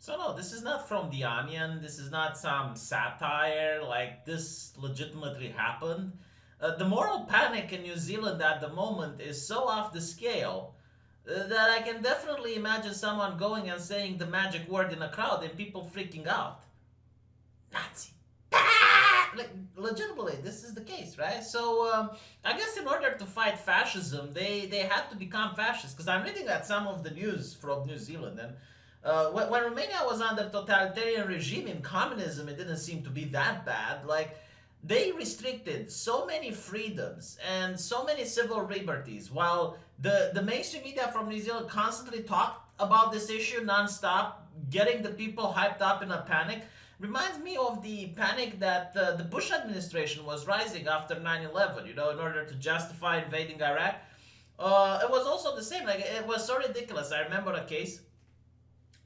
So no, this is not from The Onion. This is not some satire. Like this legitimately happened. The moral panic in New Zealand at the moment is so off the scale that I can definitely imagine someone going and saying the magic word in a crowd and people freaking out. Nazi. Like legitimately, this is the case, right? So I guess in order to fight fascism, they had to become fascist. Because I'm reading at some of the news from New Zealand, and when Romania was under totalitarian regime in communism, it didn't seem to be that bad. Like they restricted so many freedoms and so many civil liberties, while the mainstream media from New Zealand constantly talked about this issue nonstop, getting the people hyped up in a panic. Reminds me of the panic that the Bush administration was rising after 9/11, in order to justify invading Iraq. It was also the same. Like, it was so ridiculous. I remember a case.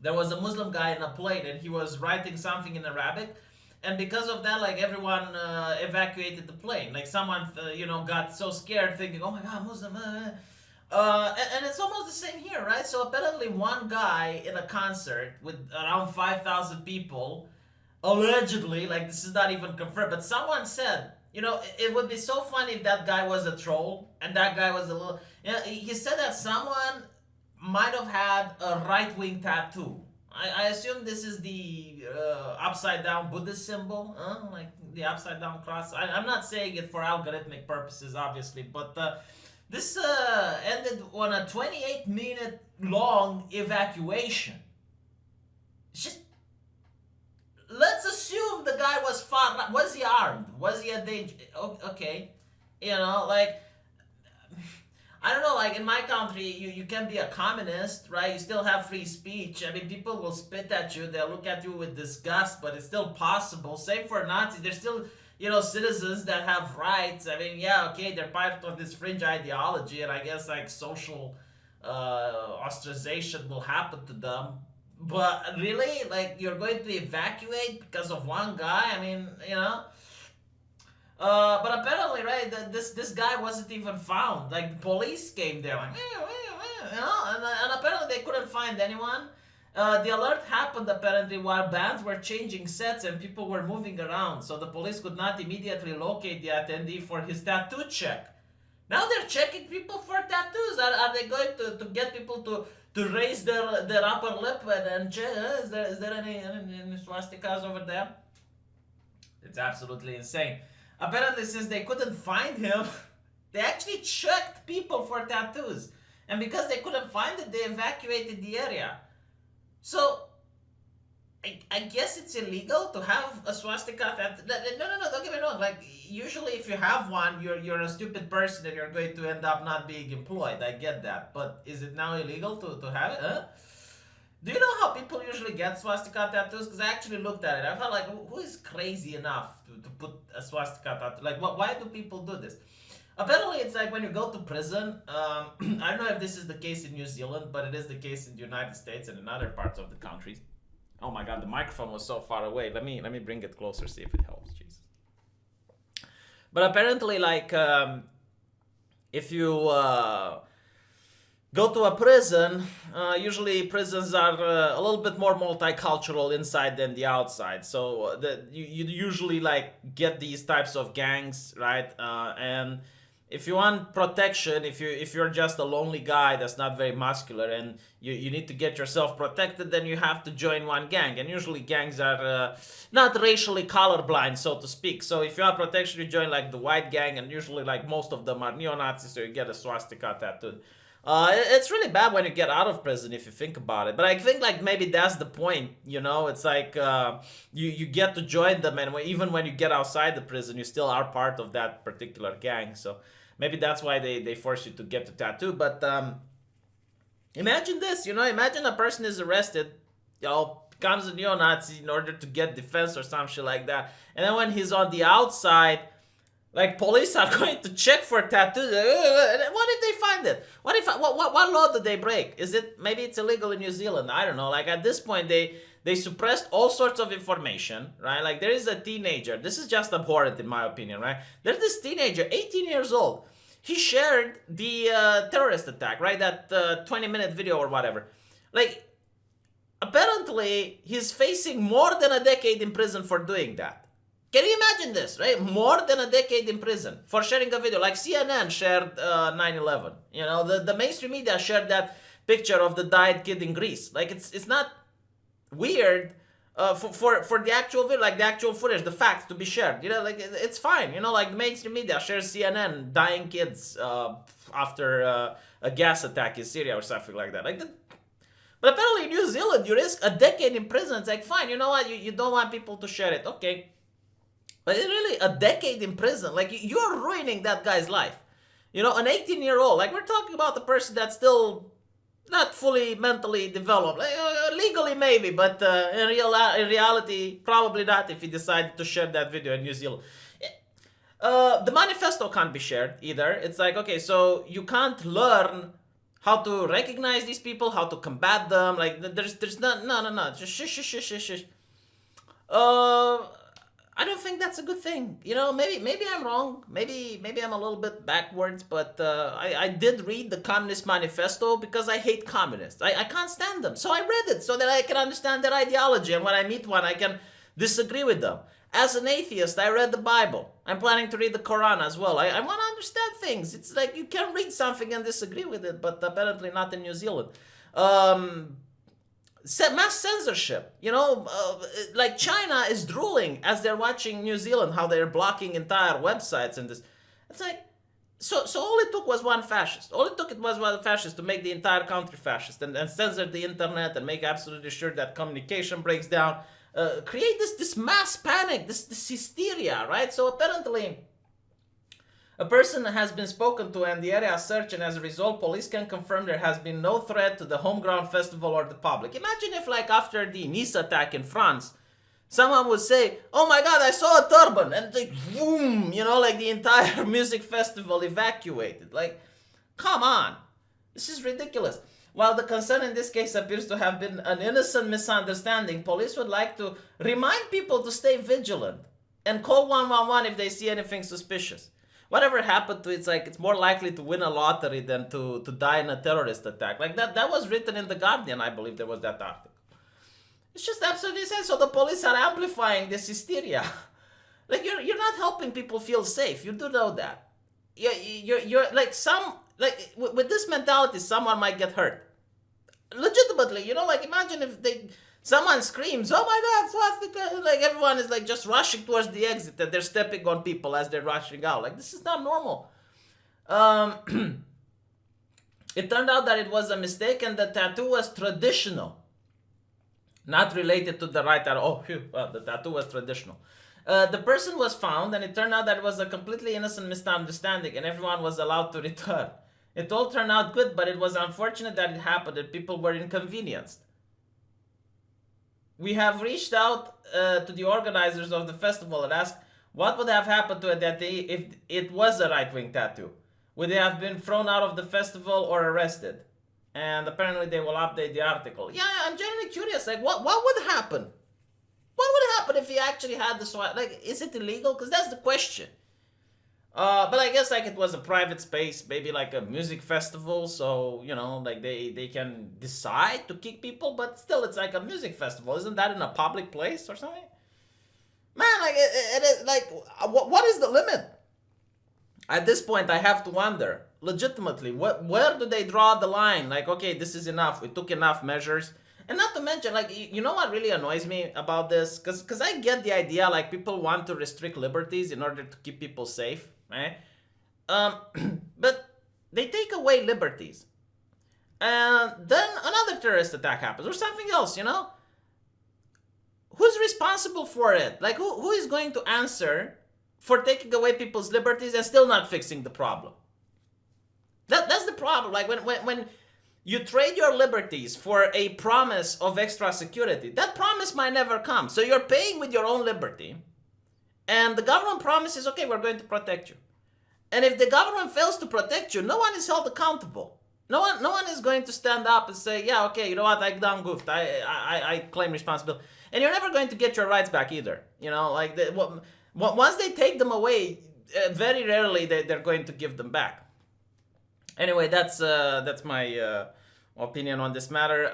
There was a Muslim guy in a plane and he was writing something in Arabic. And because of that, like, everyone evacuated the plane. Like, someone, got so scared thinking, oh my God, Muslim. And it's almost the same here, right? So apparently one guy in a concert with around 5,000 people, allegedly, like this is not even confirmed, but someone said, it would be so funny if that guy was a troll and that guy was a little. He said that someone might have had a right-wing tattoo. I assume this is the upside down Buddhist symbol, like the upside down cross. I'm not saying it for algorithmic purposes, obviously, but this ended on a 28-minute long evacuation. It's just, let's assume the guy was far. Was he armed? Was he a danger? Okay, like, I don't know. Like in my country, you can be a communist, right? You still have free speech. I mean, people will spit at you. They'll look at you with disgust, but it's still possible. Same for Nazis. They're still, citizens that have rights. I mean, yeah, okay, they're part of this fringe ideology, and I guess like social ostracization will happen to them. But really, like, you're going to evacuate because of one guy? I mean, but apparently, right, this guy wasn't even found. Like, the police came there, like, and apparently they couldn't find anyone. The alert happened apparently while bands were changing sets and people were moving around, so the police could not immediately locate the attendee for his tattoo check. Now they're checking people for tattoos. Are they going to get people to raise their upper lip and check? Is there any swastikas over there? It's absolutely insane. Apparently, since they couldn't find him, they actually checked people for tattoos. And because they couldn't find it, they evacuated the area. So, I guess it's illegal to have a swastika tattoo. No, don't get me wrong. Like, usually if you have one, you're a stupid person and you're going to end up not being employed. I get that. But is it now illegal to have it? Huh? Do you know how people usually get swastika tattoos? Because I actually looked at it. I felt like, who is crazy enough to put a swastika tattoo? Like, why do people do this? Apparently, it's like when you go to prison. I don't know if this is the case in New Zealand, but it is the case in the United States and in other parts of the countries. Oh my God, the microphone was so far away. Let me bring it closer, see if it helps. Jesus. But apparently, like, if you go to a prison, usually prisons are a little bit more multicultural inside than the outside. So you usually like get these types of gangs, right? And if you want protection, if you're just a lonely guy that's not very muscular and you need to get yourself protected, then you have to join one gang. And usually gangs are not racially colorblind, so to speak. So if you want protection, you join like the white gang, and usually like most of them are neo-Nazis, so you get a swastika tattooed. It's really bad when you get out of prison if you think about it. But I think like maybe that's the point, It's like you get to join them, and even when you get outside the prison, you still are part of that particular gang. So maybe that's why they force you to get the tattoo. But imagine this, imagine a person is arrested, becomes a neo-Nazi in order to get defense or some shit like that. And then when he's on the outside, like, police are going to check for tattoos. What if they find it? What law did they break? Maybe it's illegal in New Zealand? I don't know. Like, at this point, they suppressed all sorts of information, right? Like, there is a teenager. This is just abhorrent, in my opinion, right? There's this teenager, 18 years old. He shared the terrorist attack, right? That 20-minute video or whatever. Like, apparently he's facing more than a decade in prison for doing that. Can you imagine this, right? More than a decade in prison for sharing a video. Like CNN shared 9/11. You know, the mainstream media shared that picture of the died kid in Greece. Like, it's not weird for the actual video, like the actual footage, the facts to be shared. You know, like it's fine. You know, like the mainstream media shares CNN dying kids after a gas attack in Syria or something like that. Like, but apparently in New Zealand, you risk a decade in prison. It's like, fine, you know what? You don't want people to share it. Okay. But it's really a decade in prison. Like, you're ruining that guy's life. You know, an 18-year-old. Like, we're talking about a person that's still not fully mentally developed. Like, legally, maybe, but in reality, probably not if he decided to share that video in New Zealand. The manifesto can't be shared either. It's like, okay, so you can't learn how to recognize these people, how to combat them. Like, there's no. Just shush. Uh, I don't think that's a good thing. You know, maybe I'm wrong. Maybe I'm a little bit backwards. But I did read the Communist Manifesto because I hate communists. I can't stand them. So I read it so that I can understand their ideology. And when I meet one, I can disagree with them. As an atheist, I read the Bible. I'm planning to read the Quran as well. I want to understand things. It's like you can read something and disagree with it, but apparently not in New Zealand. Mass censorship, you know, like China is drooling as they're watching New Zealand, how they're blocking entire websites and this. It's like, so all it took was one fascist. All it took was one fascist to make the entire country fascist and censor the internet and make absolutely sure that communication breaks down. Create this mass panic, this hysteria, right? So apparently, a person has been spoken to and the area is searched, and as a result, police can confirm there has been no threat to the homegrown festival or the public. Imagine if, like, after the Nice attack in France, someone would say, oh my god, I saw a turban, and like, boom, you know, like the entire music festival evacuated. Like, come on. This is ridiculous. While the concern in this case appears to have been an innocent misunderstanding, police would like to remind people to stay vigilant and call 111 if they see anything suspicious. Whatever happened to it's like it's more likely to win a lottery than to die in a terrorist attack. Like that was written in The Guardian, I believe there was that article. It's just absolutely insane. So the police are amplifying this hysteria. Like you're not helping people feel safe. You do know that. You're like with this mentality, someone might get hurt. Legitimately, you know, like imagine if someone screams, "Oh my God, swastika!" Like everyone is like just rushing towards the exit, and they're stepping on people as they're rushing out. Like this is not normal. It turned out that it was a mistake, and the tattoo was traditional, not related to the right arm. Oh, phew, well, the tattoo was traditional. The person was found, and it turned out that it was a completely innocent misunderstanding, and everyone was allowed to return. It all turned out good, but it was unfortunate that it happened, and people were inconvenienced. We have reached out to the organizers of the festival and asked what would have happened to it that day if it was a right-wing tattoo. Would they have been thrown out of the festival or arrested? And apparently they will update the article. Yeah, I'm genuinely curious. Like, what would happen? What would happen if he actually had the swag? Like, is it illegal? Because that's the question. But I guess like it was a private space, maybe like a music festival, so you know, like they can decide to kick people, but still, it's like a music festival. Isn't that in a public place or something? Man, like it is like what is the limit? At this point, I have to wonder, legitimately, where do they draw the line? Like, okay, this is enough. We took enough measures. And not to mention, like, you know what really annoys me about this? Because I get the idea, like, people want to restrict liberties in order to keep people safe, right? But they take away liberties. And then another terrorist attack happens or something else, you know? Who's responsible for it? Like, who is going to answer for taking away people's liberties and still not fixing the problem? That's the problem. Like, when you trade your liberties for a promise of extra security, that promise might never come. So you're paying with your own liberty, and the government promises, okay, we're going to protect you. And if the government fails to protect you, no one is held accountable. No one is going to stand up and say, yeah, okay, you know what, I done goofed. I claim responsibility. And you're never going to get your rights back either. You know, like once they take them away, very rarely they're going to give them back. Anyway, that's my opinion on this matter.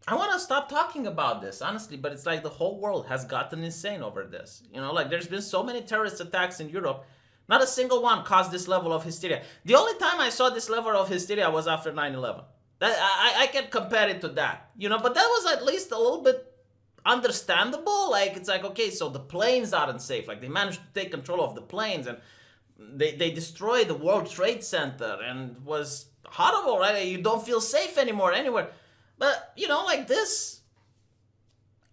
I want to stop talking about this, honestly, but it's like the whole world has gotten insane over this. Like there's been so many terrorist attacks in Europe. Not a single one caused this level of hysteria. The only time I saw this level of hysteria was after 9/11. I can compare it to that, but that was at least a little bit understandable. Like, it's like, okay, so the planes aren't safe. Like, they managed to take control of the planes, and they destroyed the World Trade Center, and was horrible, right? You don't feel safe anymore anywhere. But, like this,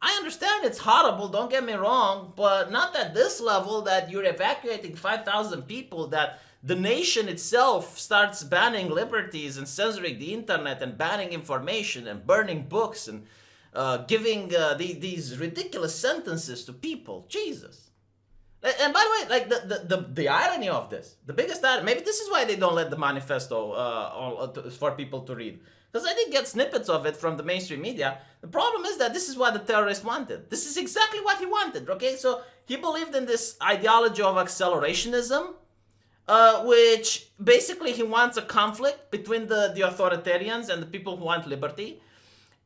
I understand it's horrible, don't get me wrong, but not at this level that you're evacuating 5,000 people, that the nation itself starts banning liberties and censoring the internet and banning information and burning books and giving these ridiculous sentences to people. Jesus. And by the way, like the irony of this, the biggest irony, maybe this is why they don't let the manifesto for people to read. Because I did get snippets of it from the mainstream media. The problem is that this is what the terrorist wanted. This is exactly what he wanted, okay? So he believed in this ideology of accelerationism, which basically he wants a conflict between the authoritarians and the people who want liberty.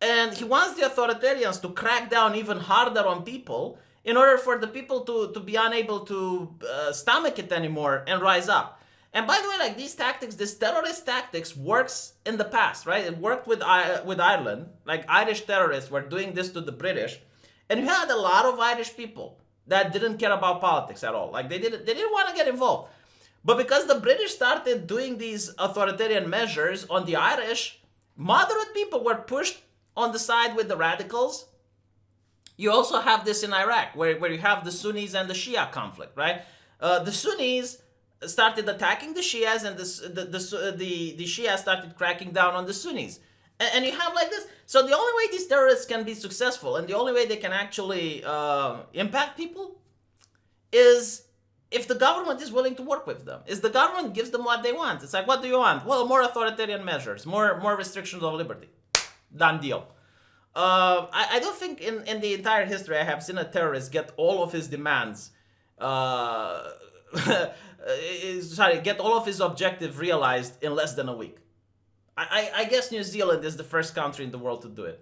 And he wants the authoritarians to crack down even harder on people in order for the people to be unable to stomach it anymore and rise up. And by the way, like these tactics, this terrorist tactics works in the past, right? It worked with Ireland. Like Irish terrorists were doing this to the British. And you had a lot of Irish people that didn't care about politics at all. Like they didn't want to get involved. But because the British started doing these authoritarian measures on the Irish, moderate people were pushed on the side with the radicals. You also have this in Iraq, where you have the Sunnis and the Shia conflict, right? The Sunnis started attacking the Shias, and the Shias started cracking down on the Sunnis. And you have like this. So the only way these terrorists can be successful, and the only way they can actually impact people, is if the government is willing to work with them. Is the government gives them what they want. It's like, what do you want? Well, more authoritarian measures, more restrictions of liberty. Done deal. I don't think in the entire history I have seen a terrorist get all of his demands, get all of his objective realized in less than a week. I guess New Zealand is the first country in the world to do it.